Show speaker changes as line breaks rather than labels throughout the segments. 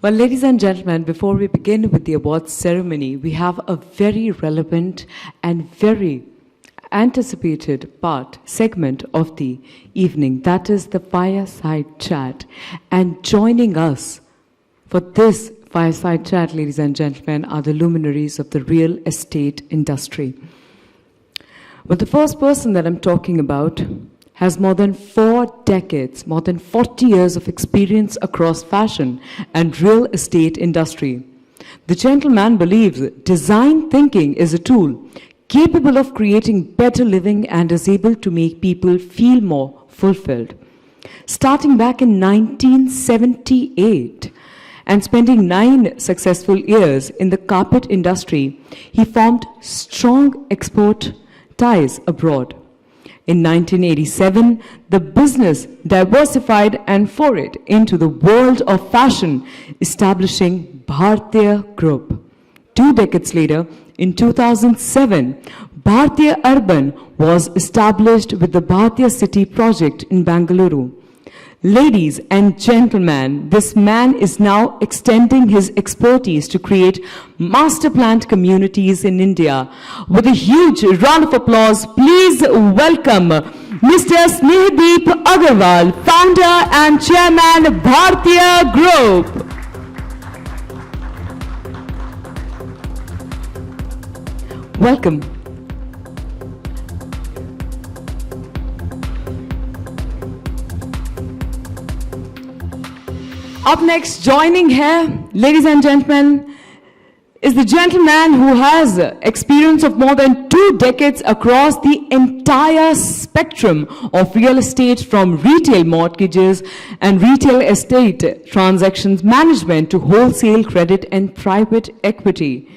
Well, ladies and gentlemen, before we begin with the awards ceremony, we have a very relevant and very anticipated segment of the evening. That is the fireside chat. And joining us for this fireside chat, ladies and gentlemen, are the luminaries of the real estate industry. Well, the first person that I'm talking about has more than 4 decades, more than 40 years of experience across fashion and real estate industry. The gentleman believes design thinking is a tool capable of creating better living and is able to make people feel more fulfilled. Starting back in 1978 and spending 9 successful years in the carpet industry, he formed strong export ties abroad. In 1987, the business diversified and forayed into the world of fashion, establishing Bhartiya Group. 2 decades later, in 2007, Bhartiya Urban was established with the Bhartiya City project in Bengaluru. Ladies and gentlemen, this man is now extending his expertise to create master planned communities in India. With a huge round of applause, please welcome Mr. Sandeep Aggarwal, founder and chairman, Bhartiya Group. Welcome. Up next, joining here, ladies and gentlemen, is the gentleman who has experience of more than 2 decades across the entire spectrum of real estate, from retail mortgages and retail estate transactions management to wholesale credit and private equity,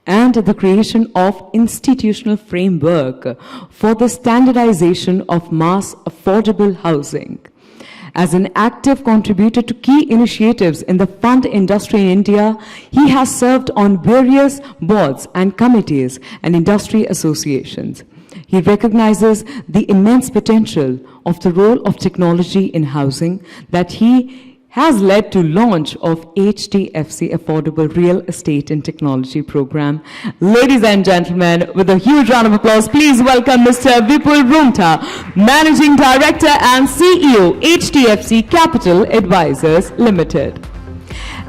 and the creation of institutional framework for the standardization of mass affordable housing. As an active contributor to key initiatives in the fund industry in India, he has served on various boards and committees and industry associations. He recognizes the immense potential of the role of technology in housing that he has led to launch of HDFC Affordable Real Estate and Technology Program. Ladies and gentlemen, with a huge round of applause, please welcome Mr. Vipul, Roongta, Managing Director and CEO, HDFC Capital Advisors Limited.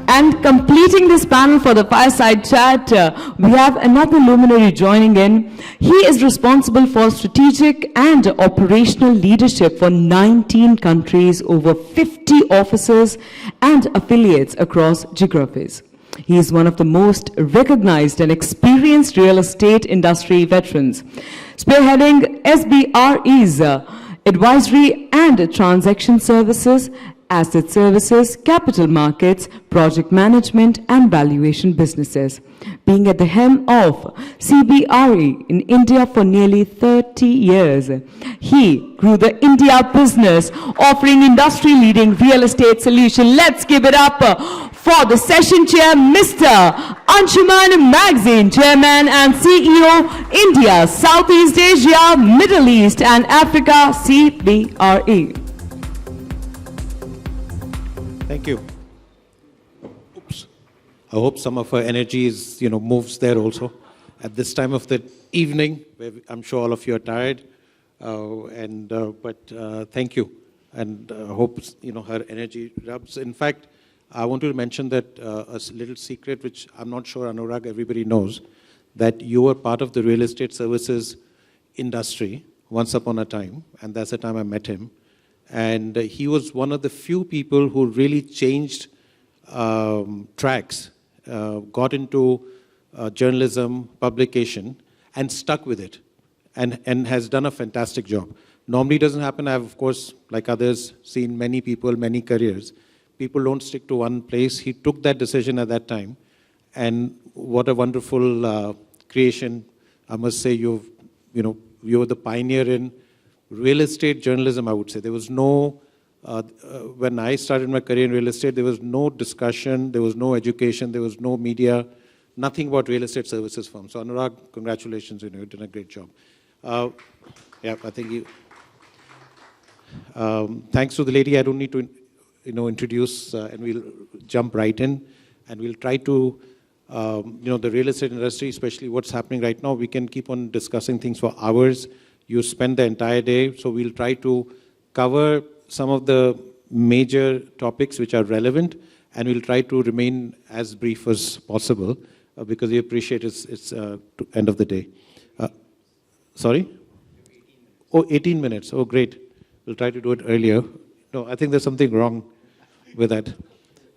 And completing this panel for the fireside chat, we have another luminary joining in. He is responsible for strategic and operational leadership for 19 countries, over 50 offices and affiliates across geographies. He is one of the most recognized and experienced real estate industry veterans, spearheading CBRE's advisory and transaction services, asset services, capital markets, project management, and valuation businesses. Being at the helm of CBRE in India for nearly 30 years, he grew the India business, offering industry-leading real estate solution. Let's give it up for the session chair, Mr. Anshuman, Magazine Chairman and CEO, India, Southeast Asia, Middle East, and Africa, CBRE.
Thank you. Oops. I hope some of our energy is, moves there also at this time of the evening, where I'm sure all of you are tired. But thank you, and hope her energy rubs. In fact, I want to mention that a little secret, which I'm not sure Anurag everybody knows, that you were part of the real estate services industry once upon a time, and that's the time I met him. And he was one of the few people who really changed tracks, got into journalism, publication, and stuck with it, and has done a fantastic job. Normally doesn't happen. I've, of course, like others, seen many people, many careers. People don't stick to one place. He took that decision at that time, and what a wonderful creation. I must say, you were the pioneer in real estate journalism, I would say. There was no, when I started my career in real estate, there was no discussion, there was no education, there was no media, nothing about real estate services firms. So Anurag, congratulations, you did a great job. Yeah, I think you, thanks to the lady, I don't need to introduce, and we'll jump right in. And we'll try to, the real estate industry, especially what's happening right now, we can keep on discussing things for hours. You spend the entire day, so we'll try to cover some of the major topics which are relevant, and we'll try to remain as brief as possible because we appreciate it's end of the day. Sorry? Oh, 18 minutes. Oh, great. We'll try to do it earlier. No, I think there's something wrong with that.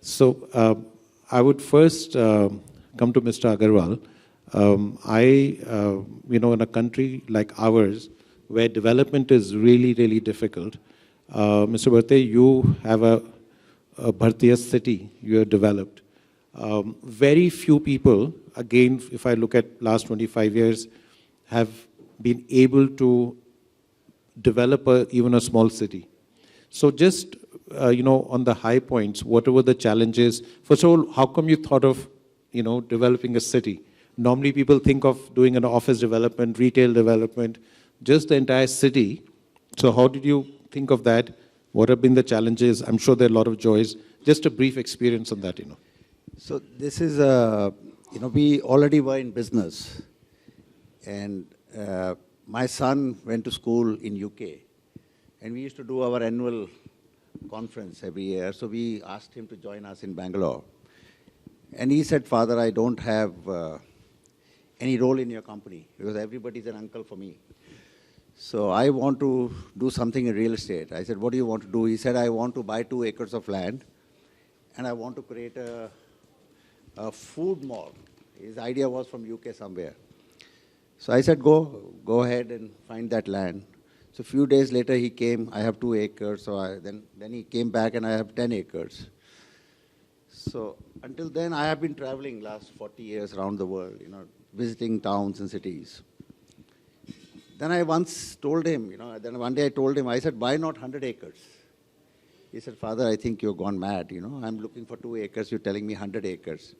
So I would first come to Mr. Aggarwal. In a country like ours, where development is really, really difficult, Mr. Bhartiya, you have a Bhartiya city you have developed. Very few people, again, if I look at last 25 years, have been able to develop even a small city. So just, on the high points, what were the challenges? First of all, how come you thought of, developing a city? Normally people think of doing an office development, retail development, just the entire city. So how did you think of that? What have been the challenges? I'm sure there are a lot of joys. Just a brief experience on that,
So this is, we already were in business. And my son went to school in UK. And we used to do our annual conference every year. So we asked him to join us in Bangalore. And he said, Father, I don't have any role in your company because everybody's an uncle for me. So I want to do something in real estate. I said, what do you want to do? He said, I want to buy 2 acres of land and I want to create a food mall. His idea was from UK somewhere. So I said, go ahead and find that land. So a few days later he came, I have 2 acres. So then he came back and I have 10 acres. So until then I have been traveling last 40 years around the world, visiting towns and cities. Then I once told him, then one day I told him, I said, why not 100 acres? He said, Father, I think you've gone mad, I'm looking for 2 acres, you're telling me 100 acres.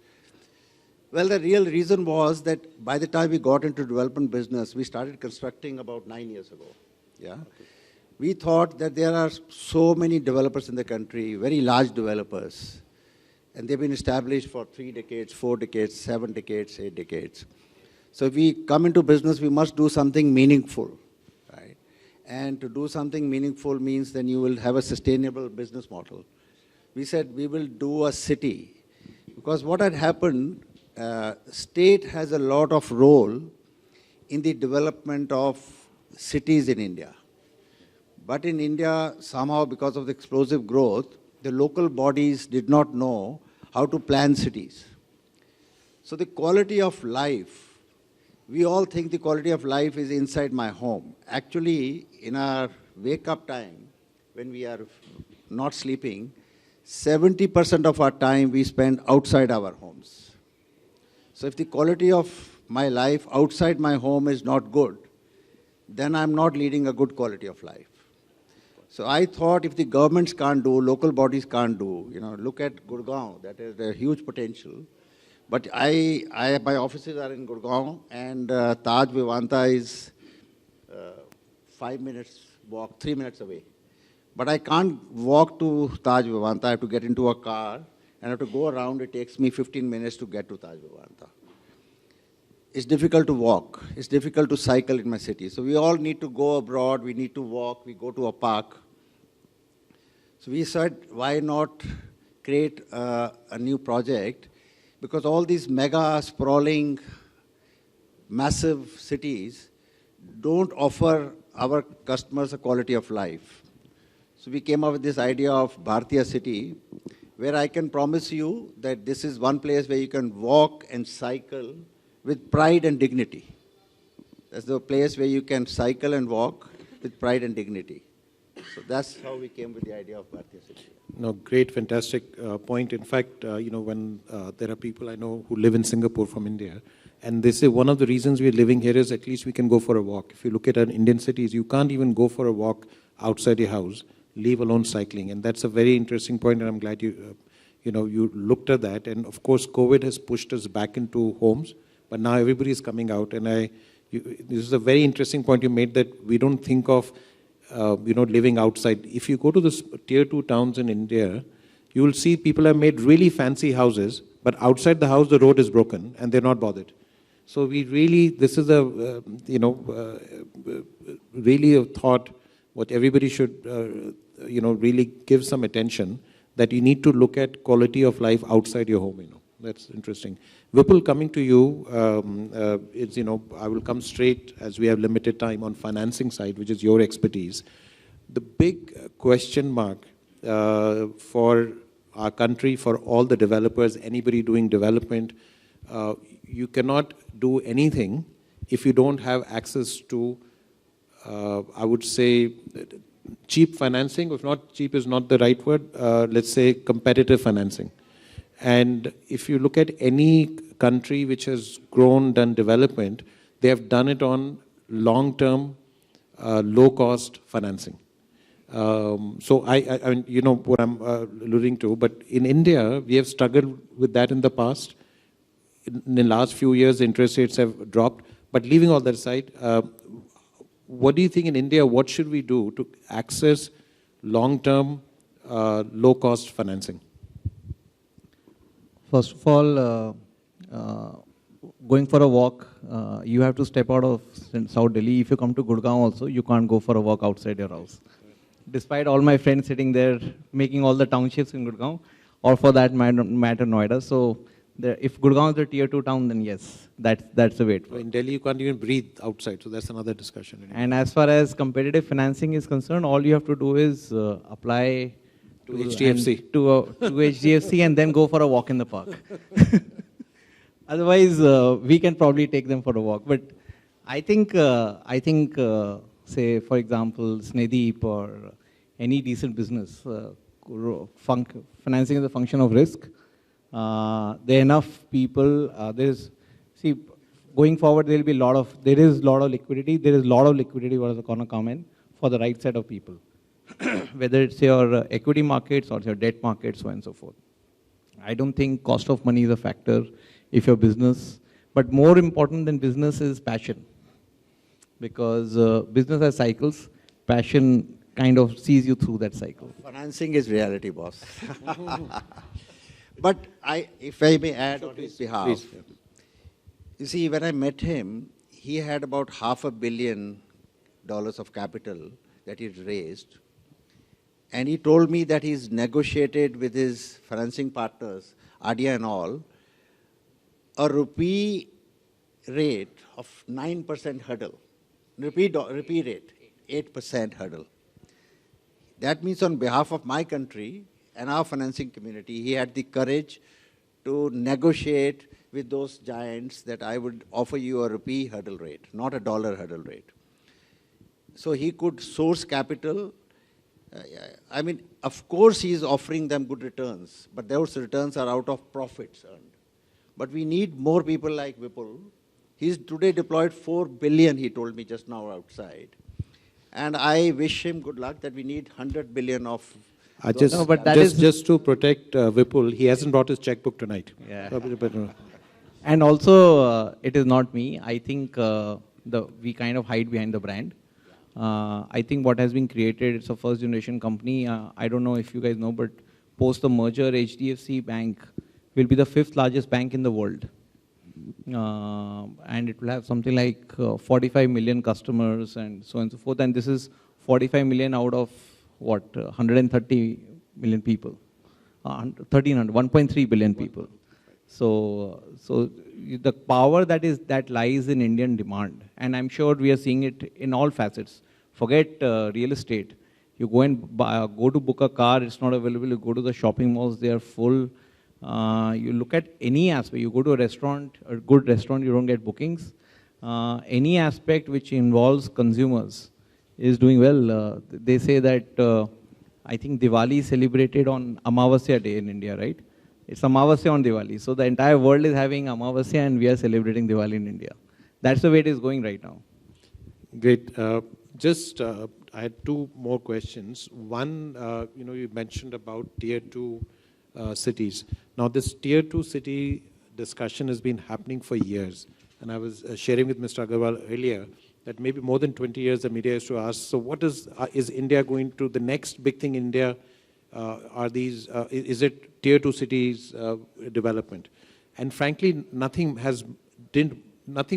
Well, the real reason was that by the time we got into development business, we started constructing about 9 years ago. Yeah. Okay. We thought that there are so many developers in the country, very large developers, and they've been established for 3 decades, 4 decades, 7 decades, 8 decades. So if we come into business, we must do something meaningful, right? And to do something meaningful means then you will have a sustainable business model. We said we will do a city because what had happened, state has a lot of role in the development of cities in India. But in India, somehow because of the explosive growth, the local bodies did not know how to plan cities. So the quality of life, we all think the quality of life is inside my home. Actually, in our wake-up time, when we are not sleeping, 70% of our time we spend outside our homes. So if the quality of my life outside my home is not good, then I'm not leading a good quality of life. So I thought if the governments can't do, local bodies can't do, look at Gurgaon, that is a huge potential. But my offices are in Gurgaon and Taj Vivanta is 5 minutes walk, 3 minutes away. But I can't walk to Taj Vivanta, I have to get into a car and I have to go around, it takes me 15 minutes to get to Taj Vivanta. It's difficult to walk, it's difficult to cycle in my city. So we all need to go abroad, we need to walk, we go to a park. So we said, why not create a new project? Because all these mega, sprawling, massive cities don't offer our customers a quality of life. So we came up with this idea of Bhartiya city, where I can promise you that this is one place where you can walk and cycle with pride and dignity. That's the place where you can cycle and walk with pride and dignity. So that's how we came with the idea of Bhartiya city.
No, great, fantastic point. In fact, when there are people I know who live in Singapore from India, and they say one of the reasons we're living here is at least we can go for a walk. If you look at our Indian cities, you can't even go for a walk outside your house, leave alone cycling. And that's a very interesting point, and I'm glad you looked at that. And of course, COVID has pushed us back into homes, but now everybody is coming out. And this is a very interesting point you made, that we don't think of living outside. If you go to the tier 2 towns in India, you will see people have made really fancy houses, but outside the house, the road is broken, and they're not bothered. So we really, this is a, really a thought what everybody should, really give some attention, that you need to look at quality of life outside your home, That's interesting. Vipul, coming to you, I will come straight, as we have limited time, on financing side, which is your expertise. The big question mark for our country, for all the developers, anybody doing development, you cannot do anything if you don't have access to, I would say, cheap financing. If not, cheap is not the right word, let's say competitive financing. And if you look at any country which has grown, done development, they have done it on long-term, low-cost financing. So I mean, you know what I'm alluding to, but in India, we have struggled with that in the past. In the last few years, interest rates have dropped. But leaving all that aside, what do you think in India, what should we do to access long-term, low-cost financing?
First of all, going for a walk, you have to step out of South Delhi. If you come to Gurgaon also, you can't go for a walk outside your house. Despite all my friends sitting there making all the townships in Gurgaon, or for that matter Noida. So if Gurgaon is a tier 2 town, then yes, that's the way.
In Delhi, you can't even breathe outside, so that's another discussion.
And as far as competitive financing is concerned, all you have to do is apply
to HDFC.
To HDFC and then go for a walk in the park. Otherwise, we can probably take them for a walk. But I think, say, for example, Sandeep or any decent business, financing is a function of risk. There are enough people. Going forward, there is a lot of liquidity. There is a lot of liquidity what is going to come in for the right set of people. Whether it's your equity markets or your debt markets, so on and so forth. I don't think cost of money is a factor if your business, but more important than business is passion. Because business has cycles, passion kind of sees you through that cycle.
Financing is reality, boss. But if I may add on his behalf,
please.
You see, when I met him, he had about $500 million of capital that he'd raised. And he told me that he's negotiated with his financing partners, Adia and all, a rupee rate of 9% hurdle. Rupee rate, 8% hurdle. That means on behalf of my country and our financing community, he had the courage to negotiate with those giants that I would offer you a rupee hurdle rate, not a dollar hurdle rate. So he could source capital. I mean, of course, he is offering them good returns, but those returns are out of profits earned. But we need more people like Vipul. He's today deployed 4 billion, he told me just now outside. And I wish him good luck that we need 100 billion of...
just to protect Vipul, he hasn't brought his checkbook tonight.
Yeah. And also, it is not me. I think we kind of hide behind the brand. I think what has been created, it's a first generation company. I don't know if you guys know, but post the merger, HDFC Bank will be the 5th largest bank in the world. And it will have something like 45 million customers and so on and so forth. And this is 45 million out of what, 130 million people, 1.3 billion people. So the power that lies in Indian demand, and I'm sure we are seeing it in all facets. Forget real estate. You go and go to book a car, it's not available. You go to the shopping malls, they are full. You look at any aspect. You go to a restaurant, a good restaurant, you don't get bookings. Any aspect which involves consumers is doing well. They say that I think Diwali is celebrated on Amavasya day in India, right? It's Amavasya on Diwali. So the entire world is having Amavasya and we are celebrating Diwali in India. That's the way it is going right now.
Great. I had 2 more questions. One, you mentioned about tier 2 cities. Now, this tier 2 city discussion has been happening for years. And I was sharing with Mr. Aggarwal earlier that maybe more than 20 years the media used to ask, so what is India going to, the next big thing in India Are these, is it tier 2 cities development? And frankly, nothing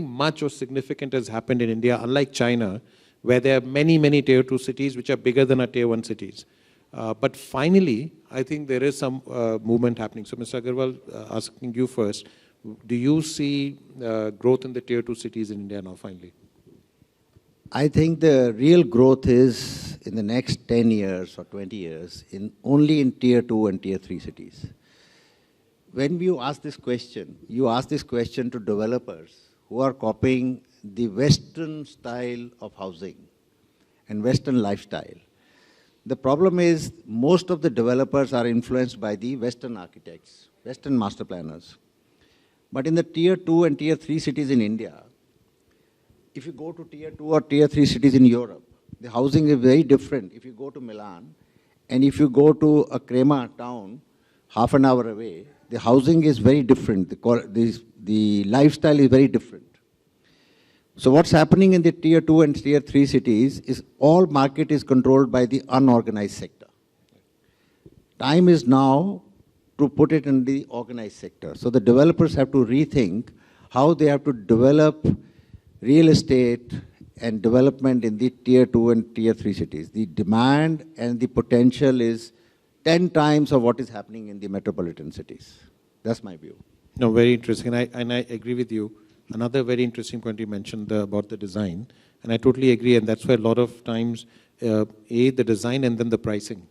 much or significant has happened in India, unlike China, where there are many, many tier 2 cities which are bigger than our tier 1 cities. But finally, I think there is some movement happening. So Mr. Aggarwal, asking you first, do you see growth in the tier 2 cities in India now finally?
I think the real growth is in the next 10 years or 20 years only in tier 2 and tier 3 cities. When you ask this question to developers who are copying the Western style of housing and Western lifestyle. The problem is most of the developers are influenced by the Western architects, Western master planners. But in the tier 2 and tier 3 cities in India, if you go to tier 2 or tier 3 cities in Europe, the housing is very different. If you go to Milan and if you go to a Crema town, half an hour away, the housing is very different. The lifestyle is very different. So what's happening in the tier 2 and tier 3 cities is all market is controlled by the unorganized sector. Time is now to put it in the organized sector. So the developers have to rethink how they have to develop real estate and development in the tier 2 and tier 3 cities. The demand and the potential is 10 times of what is happening in the metropolitan cities. That's my view.
No, very interesting. And I agree with you. Another very interesting point you mentioned about the design. And I totally agree. And that's why a lot of times, the design and then the pricing.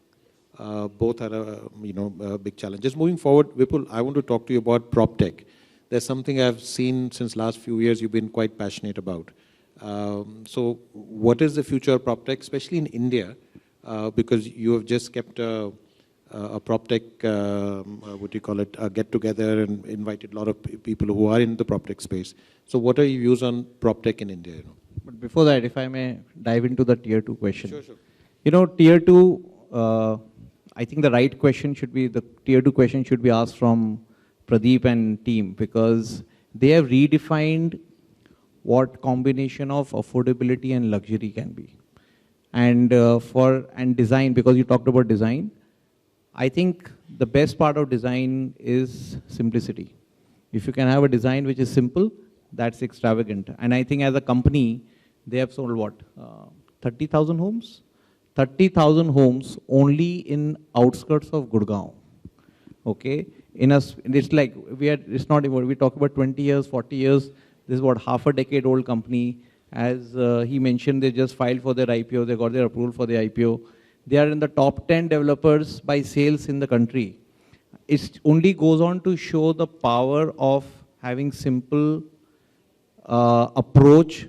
Both are a big challenge. Just moving forward, Vipul, I want to talk to you about prop tech. There's something I've seen since last few years you've been quite passionate about. So what is the future of prop tech, especially in India? Because you have just kept a prop tech, what do you call it, a get together and invited a lot of people who are in the prop tech space. So what are your views on prop tech in India?
But before that, if I may dive into the tier 2 question.
Sure.
Tier 2, I think the right question should be, the tier 2 question should be asked from Pradeep and team, because they have redefined what combination of affordability and luxury can be. And design, because you talked about design, I think the best part of design is simplicity. If you can have a design which is simple, that's extravagant. And I think as a company, they have sold what? 30,000 homes? 30,000 homes only in outskirts of Gurgaon. Okay? It's like, it's not even, we talk about 20 years, 40 years. This is what, half a decade old company. As he mentioned, they just filed for their IPO. They got their approval for the IPO. They are in the top 10 developers by sales in the country. It only goes on to show the power of having simple approach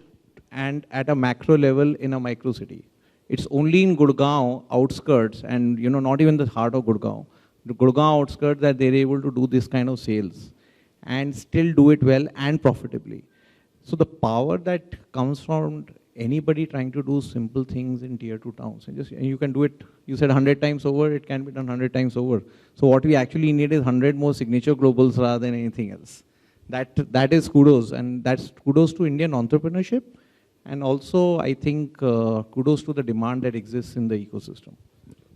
and at a macro level in a micro city. It's only in Gurgaon outskirts and not even the heart of Gurgaon. The Gurgaon outskirts that they're able to do this kind of sales and still do it well and profitably. So the power that comes from anybody trying to do simple things in tier 2 towns, and you can do it, you said 100 times over, it can be done 100 times over. So what we actually need is 100 more signature globals rather than anything else. That is kudos, and that's kudos to Indian entrepreneurship, and also I think kudos to the demand that exists in the ecosystem.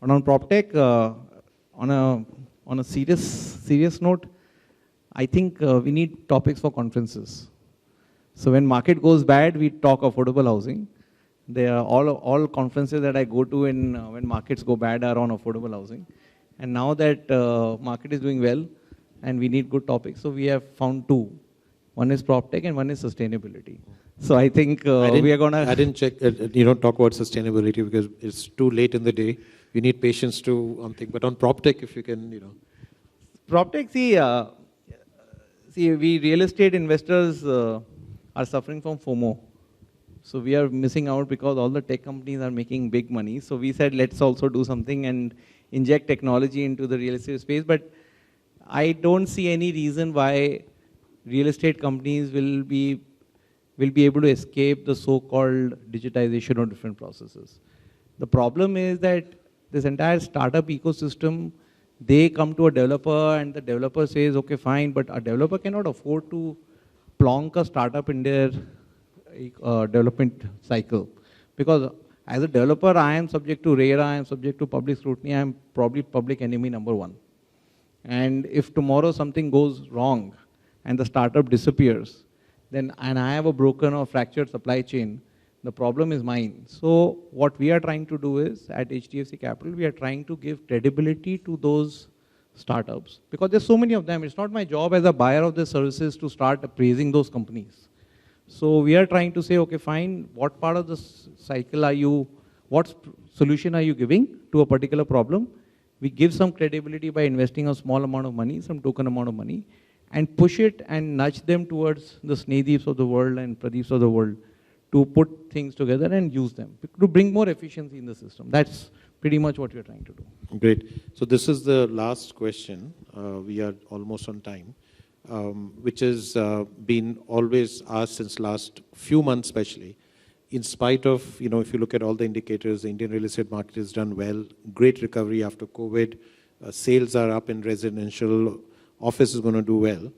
And on PropTech, on a serious note, I think we need topics for conferences. So when market goes bad, we talk affordable housing. There are all conferences that I go to when markets go bad are on affordable housing. And now that market is doing well and we need good topics, so we have found two. One is PropTech and one is sustainability. So I think we are going to...
I didn't check, talk about sustainability because it's too late in the day. You need patience to think. But on PropTech, if you can,
PropTech, see, we real estate investors are suffering from FOMO. So we are missing out because all the tech companies are making big money. So we said, let's also do something and inject technology into the real estate space. But I don't see any reason why real estate companies will be able to escape the so-called digitization of different processes. The problem is that this entire startup ecosystem, they come to a developer and the developer says, okay, fine, but a developer cannot afford to plonk a startup in their development cycle. Because As a developer, I am subject to RERA, I am subject to public scrutiny, I am probably public enemy number one. And if tomorrow something goes wrong and the startup disappears, then, and I have a broken or fractured supply chain, the problem is mine. So what we are trying to do is, at HDFC Capital, we are trying to give credibility to those startups, because there's so many of them. It's not my job as a buyer of the services to start appraising those companies. So we are trying to say, okay, fine, what part of the cycle are you, what solution are you giving to a particular problem? We give some credibility by investing a small amount of money, some token amount of money, and push it and nudge them towards the Snedeeps of the world and Pradeeps of the world to put things together and use them, to bring more efficiency in the system. That's pretty much what we're trying to do.
Great. So this is the last question. We are almost on time, which has been always asked since last few months especially. In spite of, you know, if you look at all the indicators, the Indian real estate market has done well, great recovery after COVID, sales are up in residential, office is going to do well,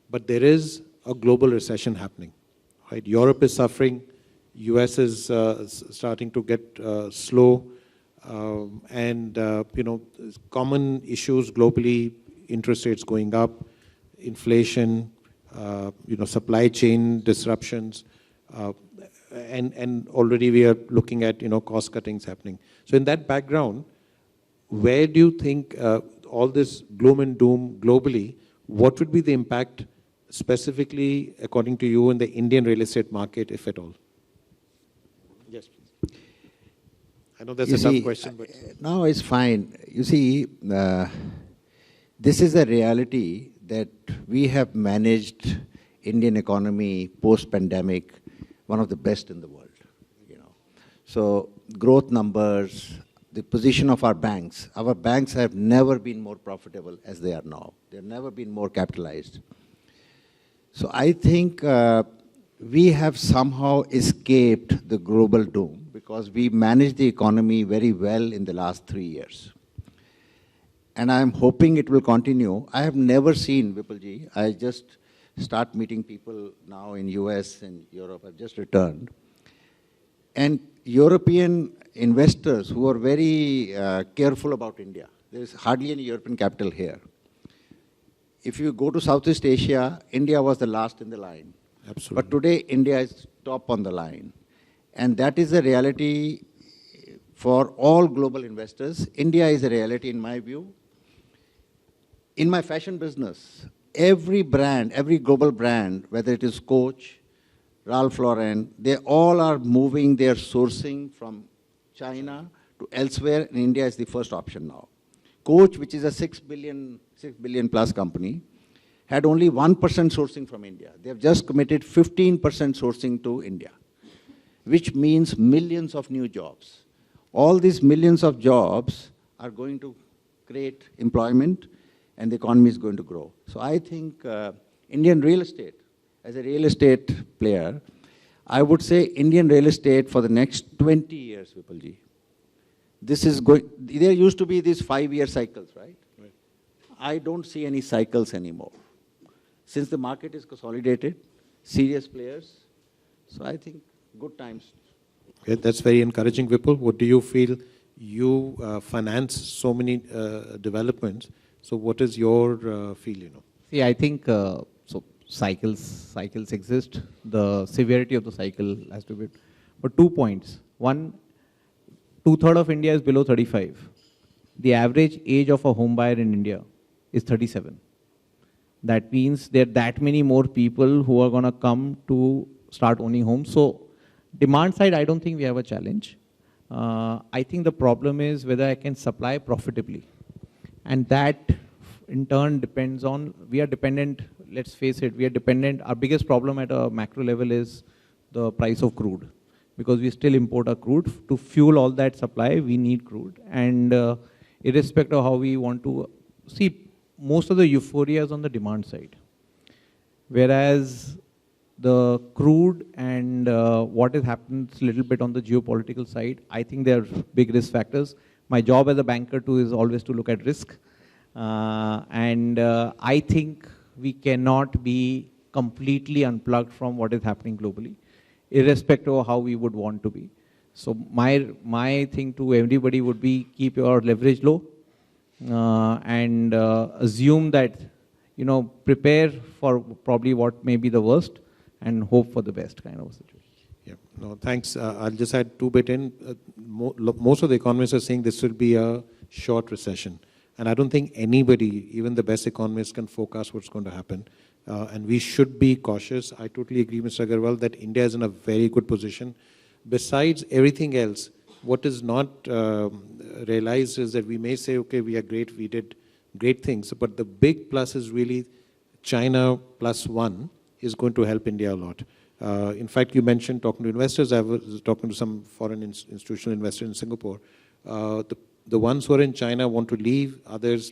but there is a global recession happening, right? Europe is suffering, US is starting to get slow, and you know, common issues globally, interest rates going up, inflation, you know, supply chain disruptions, and already we are looking at, you know, cost cuttings happening. So in that background, where do you think all this gloom and doom globally, what would be the impact specifically according to you in the Indian real estate market, if at all? Yes, please. I know that's a tough question, but...
No, it's fine. You see, this is a reality that we have managed Indian economy post-pandemic, one of the best in the world, you know. So growth numbers, the position of our banks have never been more profitable as they are now. They've never been more capitalized. So I think we have somehow escaped the global doom because we managed the economy very well in the last 3 years. And I'm hoping it will continue. I have never seen, Vipulji, I just start meeting people now in US and Europe. I've just returned. And European investors who are very careful about India. There's hardly any European capital here. If you go to Southeast Asia, India was the last in the line.
Absolutely.
But today, India is top on the line. And that is a reality for all global investors. India is a reality in my view. In my fashion business, every brand, every global brand, whether it is Coach, Ralph Lauren, they all are moving their sourcing from China to elsewhere, and India is the first option now. Coach, which is a 6 billion plus company, had only 1% sourcing from India. They have just committed 15% sourcing to India, which means millions of new jobs. All these millions of jobs are going to create employment, and the economy is going to grow. So I think Indian real estate, as a real estate player, I would say Indian real estate for the next 20 years, Vipulji. This is going, there used to be these 5-year cycles, right? Right? I don't see any cycles anymore. Since the market is consolidated, serious players, so I think good times.
Okay, that's very encouraging, Vipul. What do you feel? You finance so many developments. So what is your feel, you know?
See, I think, so cycles exist. The severity of the cycle has to be, but 2 points. One, 2/3 of India is below 35. The average age of a home buyer in India is 37. That means there are that many more people who are going to come to start owning homes. So demand side, I don't think we have a challenge. I think the problem is whether I can supply profitably. And that in turn depends on, we are dependent, let's face it, we are dependent, our biggest problem at a macro level is the price of crude. Because we still import our crude. To fuel all that supply, we need crude. And irrespective of how we want to, see, most of the euphoria is on the demand side. Whereas the crude and what has happened a little bit on the geopolitical side, I think they are big risk factors. My job as a banker too is always to look at risk. I think we cannot be completely unplugged from what is happening globally, irrespective of how we would want to be. So my thing to everybody would be keep your leverage low and assume that, you know, prepare for probably what may be the worst and hope for the best kind of situation.
Yeah, no, thanks. I'll just add two bit in. Most of the economists are saying this will be a short recession. And I don't think anybody, even the best economists, can forecast what's going to happen. And we should be cautious. I totally agree, Mr. Aggarwal, that India is in a very good position. Besides everything else, what is not realized is that we may say, okay, we are great, we did great things, but the big plus is really China +1 is going to help India a lot. In fact, you mentioned talking to investors. I was talking to some foreign institutional investors in Singapore. The ones who are in China want to leave, others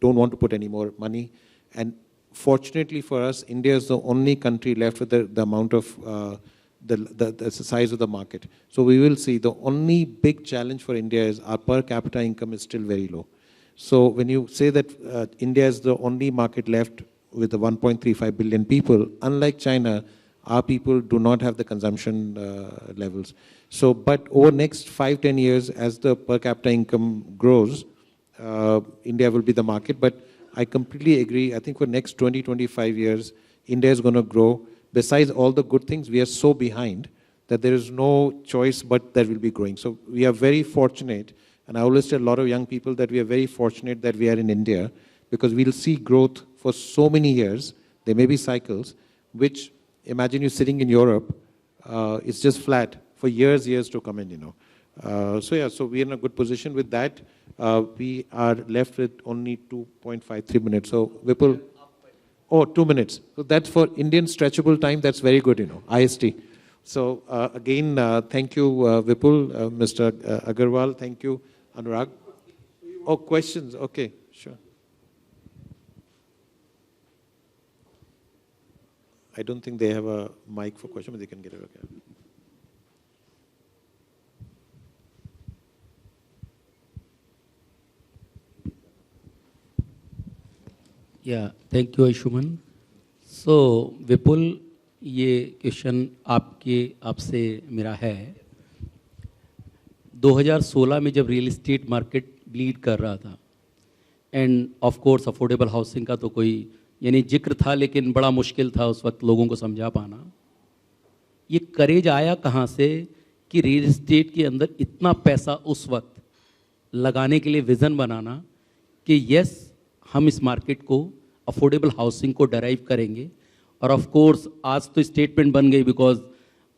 don't want to put any more money. And fortunately for us, India is the only country left with the amount of the size of the market. So we will see. The only big challenge for India is our per capita income is still very low. So when you say that India is the only market left with the 1.35 billion people, unlike China, our people do not have the consumption levels. So, but over next 5-10 years, as the per capita income grows, India will be the market. But I completely agree. I think for next 20-25 years, India is going to grow. Besides all the good things, we are so behind that there is no choice but that will be growing. So we are very fortunate, and I always tell a lot of young people that we are very fortunate that we are in India, because we'll see growth for so many years. There may be cycles, which imagine you sitting in Europe, it's just flat for years to come in, you know. So yeah, so we're in a good position with that. We are left with only 2.53 minutes. So Vipul, oh, 2 minutes. So that's for Indian stretchable time. That's very good, you know, IST. So again, thank you, Vipul, Mr. Aggarwal. Thank you, Anurag. Oh, questions. Okay, sure. I don't think they have a mic for question, but they can get it. Okay.
Yeah, thank you, Anshuman. So, Vipul, ये question आपसे मेरा है 2016 में जब real estate market bleed कर रहा था, end of course affordable housing का तो कोई यानी जिक्र था, लेकिन बड़ा मुश्किल था उस वक्त लोगों को समझा पाना। ये करेज आया कहाँ से कि रियल एस्टेट के अंदर इतना पैसा उस वक्त लगाने के लिए विज़न बनाना कि यस, हम इस मार्केट को अफोर्डेबल हाउसिंग को डराइव करेंगे। और ऑफ कोर्स आज तो स्टेटमेंट बन गई, बिकॉज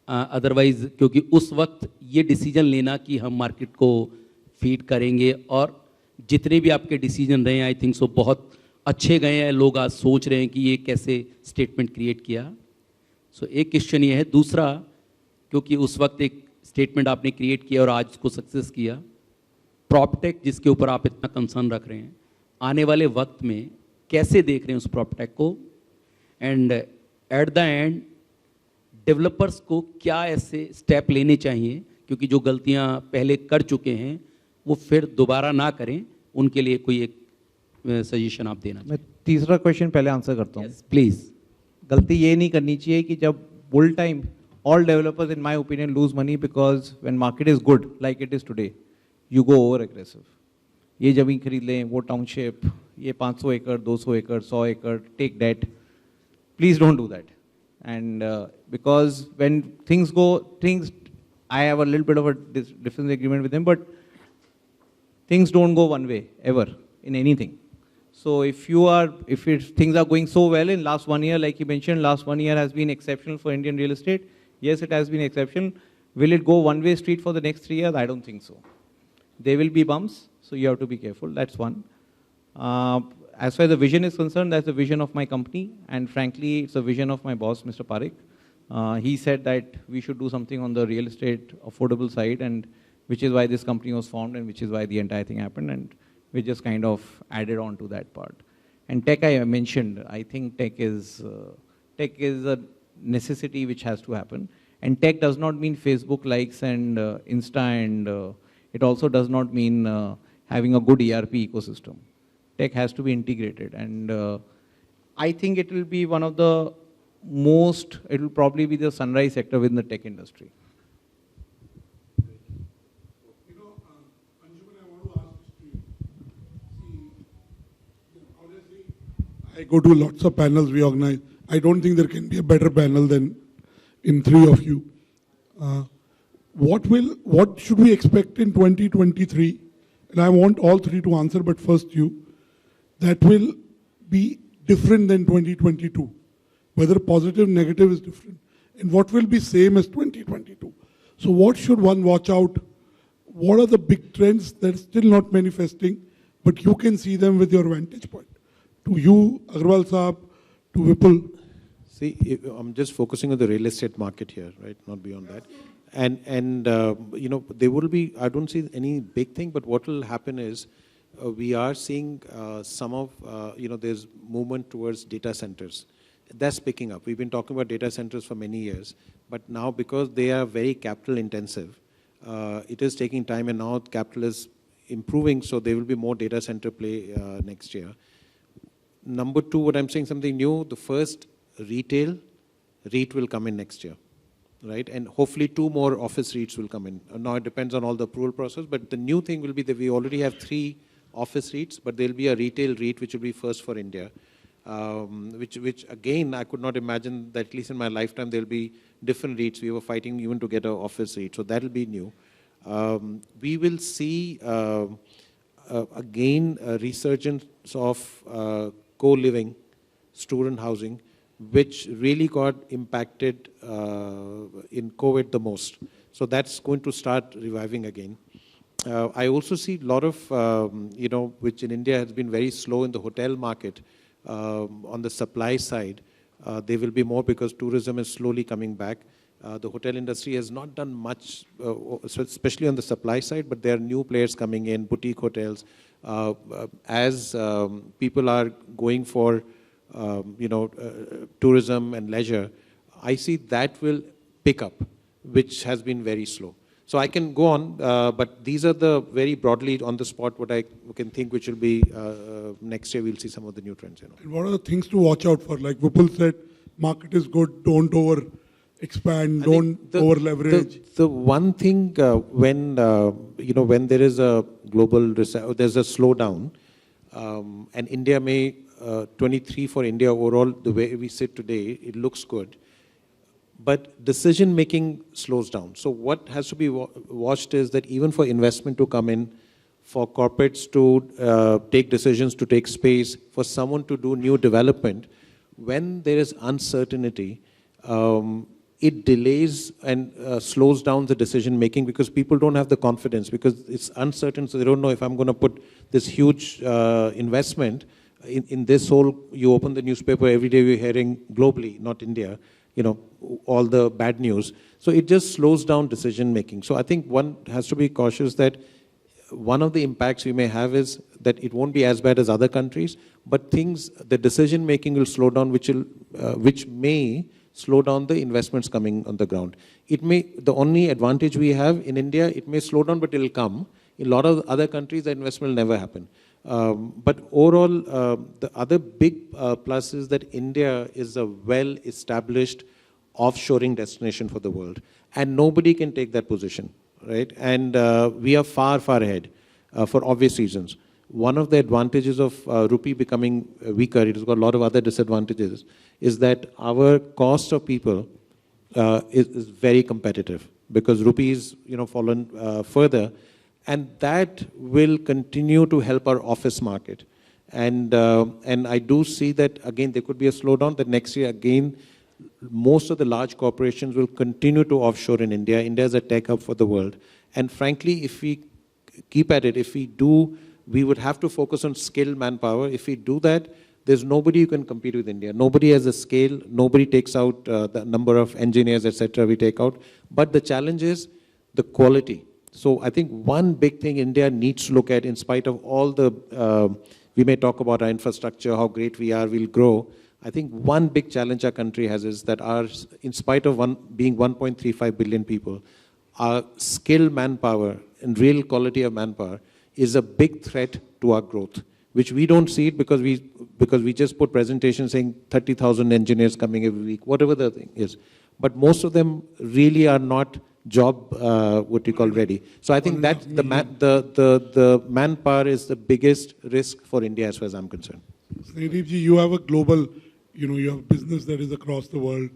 अदरवाइज क्योंकि उस वक्त ये डिसीजन लेना कि हम मार्केट को फीड करेंगे, और जितने भी आपके डिसीजन रहे हैं आई थिंक सो बहुत अच्छे गए हैं। लोग आज सोच रहे हैं कि ये कैसे स्टेटमेंट क्रिएट किया। सो एक क्वेश्चन ये है। दूसरा, क्योंकि उस वक्त एक स्टेटमेंट आपने क्रिएट किया और आज उसको सक्सेस किया, प्रॉपटेक जिसके ऊपर आप इतना कंसर्न रख रहे हैं, आने वाले वक्त में कैसे देख रहे हैं उस प्रॉपटेक को, and at the end developers को क्या ऐसे स्टेप लेने चाहिए, क्योंकि जो गलतियां पहले कर चुके हैं वो फिर दोबारा ना करें, उनके लिए कोई एक सजेशन आप देना।
मैं तीसरा क्वेश्चन पहले आंसर करता हूँ।
प्लीज़।
गलती ये नहीं करनी चाहिए कि जब bull time, all developers in my opinion lose money because when market is good like it is today, you go over aggressive. ये जमीन खरीद लें, वो टाउनशिप, ये 500 एकड़, 200 एकड़, 100 एकड़, take debt. Please don't do that. And because when things go, I have a little bit of a different agreement with him, but things don't go one way ever in anything. So if things are going so well in last 1 year, like you mentioned, last 1 year has been exceptional for Indian real estate. Yes, it has been exceptional. Will it go one-way street for the next 3 years? I don't think so. There will be bumps, so you have to be careful. That's one. As far as the vision is concerned, that's the vision of my company, and frankly, it's the vision of my boss, Mr. Parekh. He said that we should do something on the real estate affordable side, and which is why this company was formed, and which is why the entire thing happened, and we just kind of added on to that part. And tech, I mentioned, I think tech is a necessity which has to happen. And tech does not mean Facebook likes and Insta, and it also does not mean having a good ERP ecosystem. Tech has to be integrated, and I think it will be one of the it will probably be the sunrise sector within the tech industry.
I go to lots of panels we organize. I don't think there can be a better panel than in three of you. What should we expect in 2023? And I want all three to answer, but first you. That will be different than 2022. Whether positive, negative is different. And what will be same as 2022? So what should one watch out? What are the big trends that are still not manifesting, but you can see them with your vantage point? To you, Aggarwal Saab, to Vipul.
See, I'm just focusing on the real estate market here, right? Not beyond that. And you know, there will be, I don't see any big thing, but what will happen is we are seeing some of, you know, there's movement towards data centers. That's picking up. We've been talking about data centers for many years, but now because they are very capital intensive, it is taking time, and now capital is improving, so there will be more data center play next year. Number two, what I'm saying, something new, the first retail REIT will come in next year, right? And hopefully 2 more office REITs will come in. Now it depends on all the approval process, but the new thing will be that we already have 3 office REITs, but there'll be a retail REIT which will be first for India, which again, I could not imagine that at least in my lifetime there'll be different REITs. We were fighting even to get an office REIT, so that'll be new. We will see again a resurgence of co-living, student housing, which really got impacted in COVID the most. So that's going to start reviving again. I also see a lot of, you know, which in India has been very slow in the hotel market. On the supply side, there will be more because tourism is slowly coming back. The hotel industry has not done much, especially on the supply side, but there are new players coming in, boutique hotels. As people are going for, you know, tourism and leisure, I see that will pick up, which has been very slow. So I can go on, but these are the very broadly on the spot what I can think which will be next year. We'll see some of the new trends. You know.
And what are the things to watch out for? Like Vipul said, market is good, don't over expand, don't over leverage.
The one thing when you know, when there is a global there's a slowdown, and India may 23 for India overall, the way we sit today, it looks good. But decision making slows down. So what has to be watched is that even for investment to come in, for corporates to take decisions to take space, for someone to do new development, when there is uncertainty, it delays and slows down the decision making because people don't have the confidence because it's uncertain. So they don't know if I'm going to put this huge investment in this whole, you open the newspaper, every day we're hearing globally, not India, you know, all the bad news. So it just slows down decision making. So I think one has to be cautious that one of the impacts we may have is that it won't be as bad as other countries, but the decision making will slow down, which may slow down the investments coming on the ground. The only advantage we have in India, it may slow down, but it will come. In a lot of other countries, the investment will never happen. But overall, the other big plus is that India is a well-established offshoring destination for the world. And nobody can take that position, right? And we are far, far ahead for obvious reasons. One of the advantages of rupee becoming weaker, it has got a lot of other disadvantages, is that our cost of people is very competitive because rupee is, you know, fallen further. And that will continue to help our office market. And I do see that, again, there could be a slowdown, that next year, again, most of the large corporations will continue to offshore in India. India is a tech hub for the world. And frankly, if we keep at it, if we do, we would have to focus on skilled manpower. If we do that, there's nobody who can compete with India. Nobody has a scale. Nobody takes out the number of engineers, etc. we take out. But the challenge is the quality. So I think one big thing India needs to look at, in spite of all the, we may talk about our infrastructure, how great we are, we'll grow. I think one big challenge our country has is that in spite of being 1.35 billion people, our skilled manpower and real quality of manpower is a big threat to our growth, which we don't see it because we just put presentations saying 30,000 engineers coming every week, whatever the thing is. But most of them really are not job, what we call ready. So I think that the manpower is the biggest risk for India as far as I'm concerned.
Sandeep ji, you have a global, you have business that is across the world.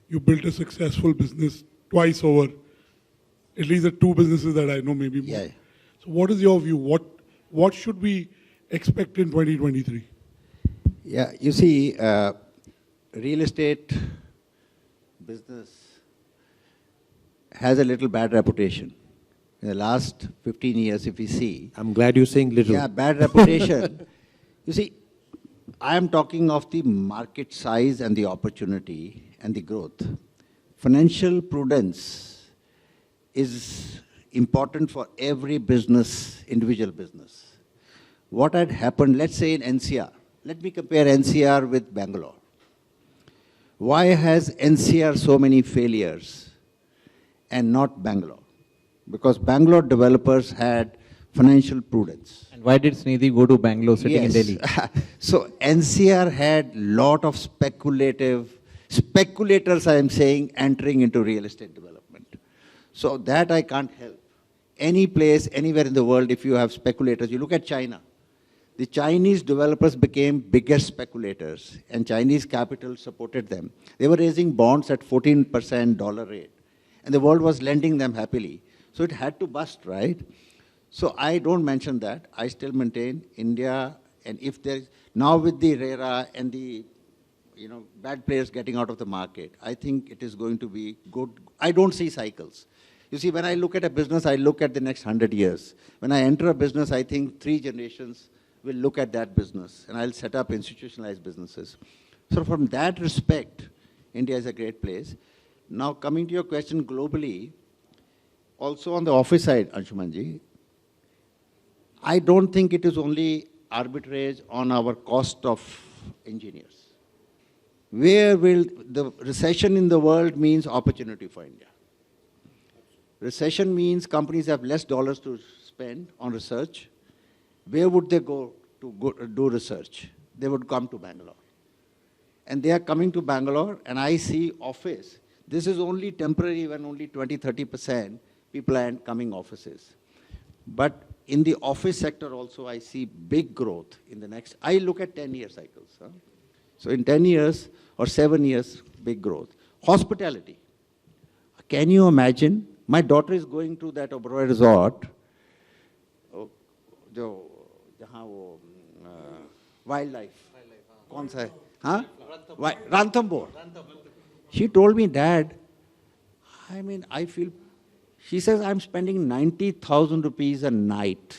You built a successful business twice over. At least the two businesses that I know, maybe more.
Yeah.
So what is your view? What should we expect in 2023?
Yeah, you see, real estate business has a little bad reputation. In the last 15 years, if we see.
I'm glad you're saying little.
Yeah, bad reputation. You see, I am talking of the market size and the opportunity and the growth. Financial prudence is important for every business, individual business. What had happened, let's say in NCR. Let me compare NCR with Bangalore. Why has NCR so many failures and not Bangalore? Because Bangalore developers had financial prudence.
And why did Sneedi go to Bangalore sitting in Delhi?
So NCR had lot of speculators I am saying, entering into real estate development. So that I can't help. Any place, anywhere in the world, if you have speculators, you look at China. The Chinese developers became bigger speculators and Chinese capital supported them. They were raising bonds at 14% dollar rate and the world was lending them happily. So it had to bust, right? So I don't mention that. I still maintain India, and if there is, now with the RERA and the bad players getting out of the market, I think it is going to be good. I don't see cycles. You see, when I look at a business, I look at the next 100 years. When I enter a business, I think 3 generations will look at that business, and I'll set up institutionalized businesses. So from that respect, India is a great place. Now coming to your question globally, also on the office side, Anshuman ji, I don't think it is only arbitrage on our cost of engineers. Where will the recession in the world means opportunity for India? Recession means companies have less dollars to spend on research. Where would they go to do research? They would come to Bangalore. And they are coming to Bangalore, and I see office. This is only temporary when only 20-30% people are coming offices. But in the office sector also, I see big growth in the next, I look at 10-year cycles. So in 10 years or 7 years, big growth. Hospitality. Can you imagine? My daughter is going to that Aggarwal resort, wildlife. कौन सा है? हाँ? Ranthambore. She told me, Dad, I feel, she says, I'm spending 90,000 rupees a night,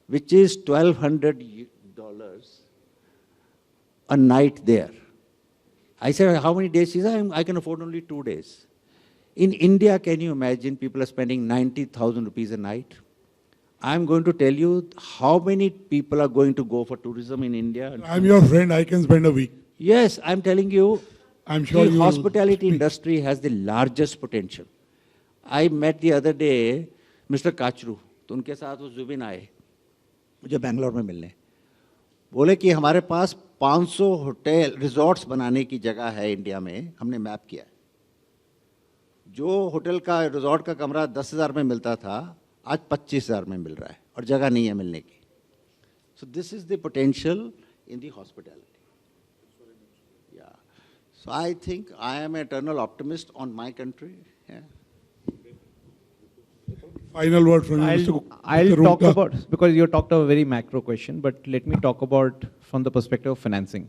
which is $1,200 a night there. I said, how many days? She said, I can afford only 2 days. In India, can you imagine people are spending 90,000 rupees a night? I'm going to tell you how many people are going to go for tourism in India.
I'm your friend, I can spend a week.
Yes, I'm telling you,
I'm sure
the hospitality industry has the largest potential. I met the other day Mr. Kachru, तो उनके साथ वो जुबिन आए मुझे बेंगलोर में मिलने, बोले कि हमारे पास 500 होटल रिजॉर्ट्स बनाने की जगह है इंडिया में, हमने मैप किया है. जो होटल का रिजॉर्ट का कमरा 10,000 में मिलता था, आज 25,000 में मिल रहा है और जगह नहीं है मिलने की. So this is the potential in the hospitality. Yeah. So I think I am an eternal optimist on my country. Yeah.
Final word from you,
I'll talk
Roongta.
about, because you talked about a very macro question, but let me talk about from the perspective of financing.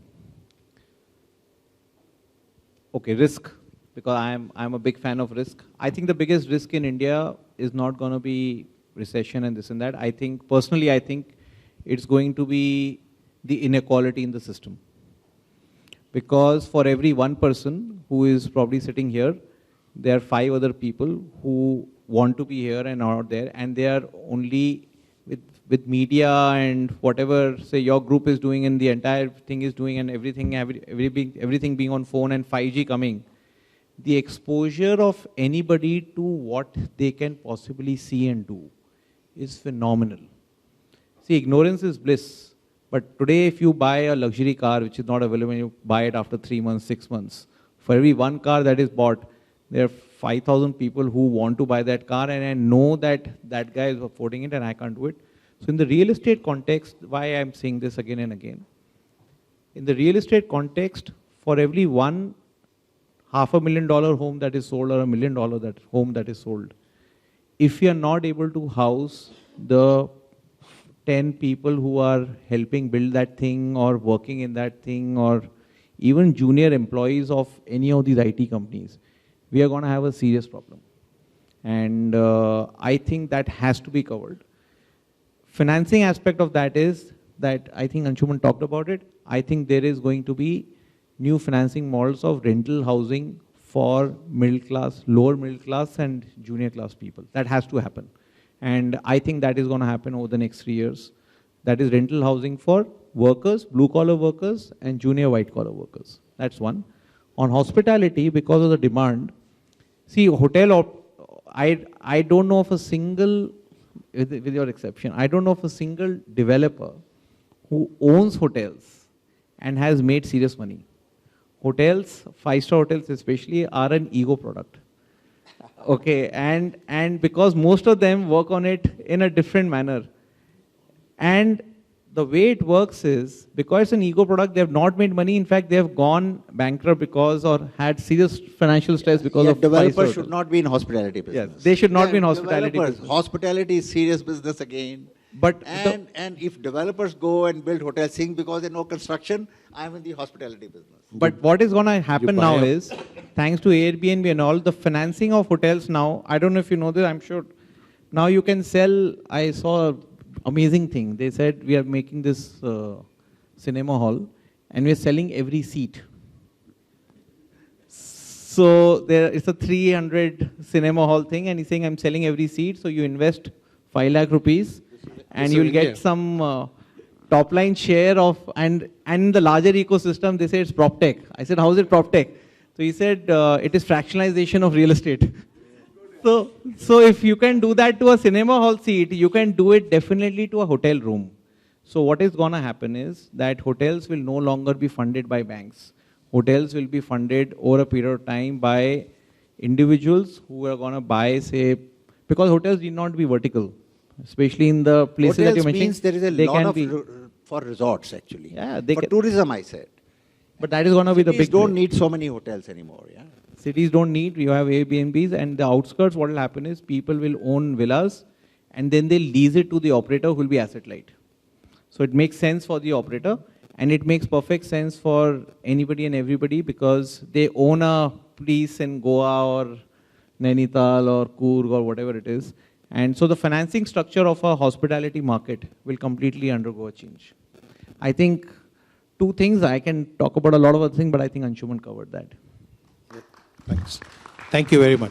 Okay, risk, because I'm a big fan of risk. I think the biggest risk in India is not going to be recession and this and that. I think, personally, I think it's going to be the inequality in the system. Because for every one person who is probably sitting here, there are 5 other people who want to be here and are out there, and they are only with media and whatever, say, your group is doing and the entire thing is doing and everything being on phone and 5G coming, the exposure of anybody to what they can possibly see and do is phenomenal. See, ignorance is bliss. But today, if you buy a luxury car which is not available, you buy it after 3 months, 6 months. For every one car that is bought, there are 5,000 people who want to buy that car, and I know that that guy is affording it and I can't do it. So in the real estate context, why I'm saying this again and again, in the real estate context, for every one $500,000 home that is sold or $1 million home that is sold, if you are not able to house the 10 people who are helping build that thing or working in that thing or even junior employees of any of these IT companies, we are going to have a serious problem. And I think that has to be covered. Financing aspect of that is that I think Anshuman talked about it. I think there is going to be new financing models of rental housing for middle class, lower middle class and junior class people. That has to happen. And I think that is going to happen over the next 3 years. That is rental housing for workers, blue collar workers and junior white collar workers. That's one. On hospitality, because of the demand, see I don't know of a single, with your exception, I don't know of a single developer who owns hotels and has made serious money. Hotels, 5-star hotels especially, are an ego product. Okay, and because most of them work on it in a different manner. And the way it works is, because it's an ego product, they have not made money. In fact, they have gone bankrupt because or had serious financial stress because of
developers should not be in hospitality business.
Yes, they should not be in hospitality business.
Hospitality is serious business again.
But
and if developers go and build hotels, saying because they know construction, I'm in the hospitality business.
But what is going to happen now is, thanks to Airbnb and all, the financing of hotels now, I don't know if you know this, I'm sure, now you can sell, I saw an amazing thing. They said, we are making this cinema hall and we are selling every seat. So it's a 300 cinema hall thing and he's saying, I'm selling every seat, so you invest 5 lakh rupees and you'll get some top line share of, and in the larger ecosystem, they say it's prop tech. I said, how is it prop tech? So he said, it is fractionalization of real estate. So if you can do that to a cinema hall seat, you can do it definitely to a hotel room. So what is going to happen is that hotels will no longer be funded by banks. Hotels will be funded over a period of time by individuals who are going to buy, say, because hotels need not be vertical. Especially in the places
hotels
that you mentioned.
Means there is a lot of for resorts actually.
Yeah,
for tourism, I said.
But that is going to be the big.
Cities don't need so many hotels anymore. Yeah.
Cities don't need. You have Airbnbs, and the outskirts. What will happen is people will own villas, and then they lease it to the operator who will be asset light. So it makes sense for the operator, and it makes perfect sense for anybody and everybody because they own a place in Goa or Nainital or Coorg or whatever it is. And so the financing structure of a hospitality market will completely undergo a change. I think 2 things, I can talk about a lot of other things, but I think Anshuman covered that.
Thanks. Thank you very much.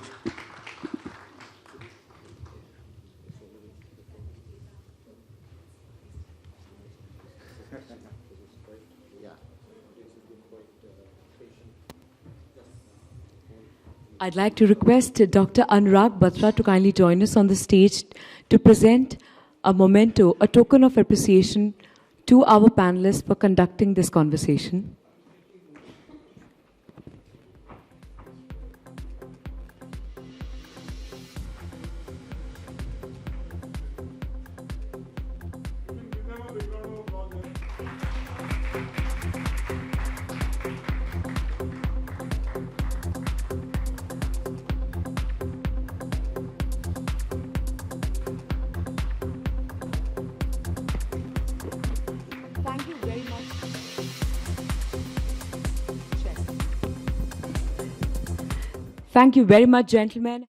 I'd like to request Dr. Anurag Batra to kindly join us on the stage to present a memento, a token of appreciation to our panelists for conducting this conversation. Thank you very much. Thank you very much, gentlemen.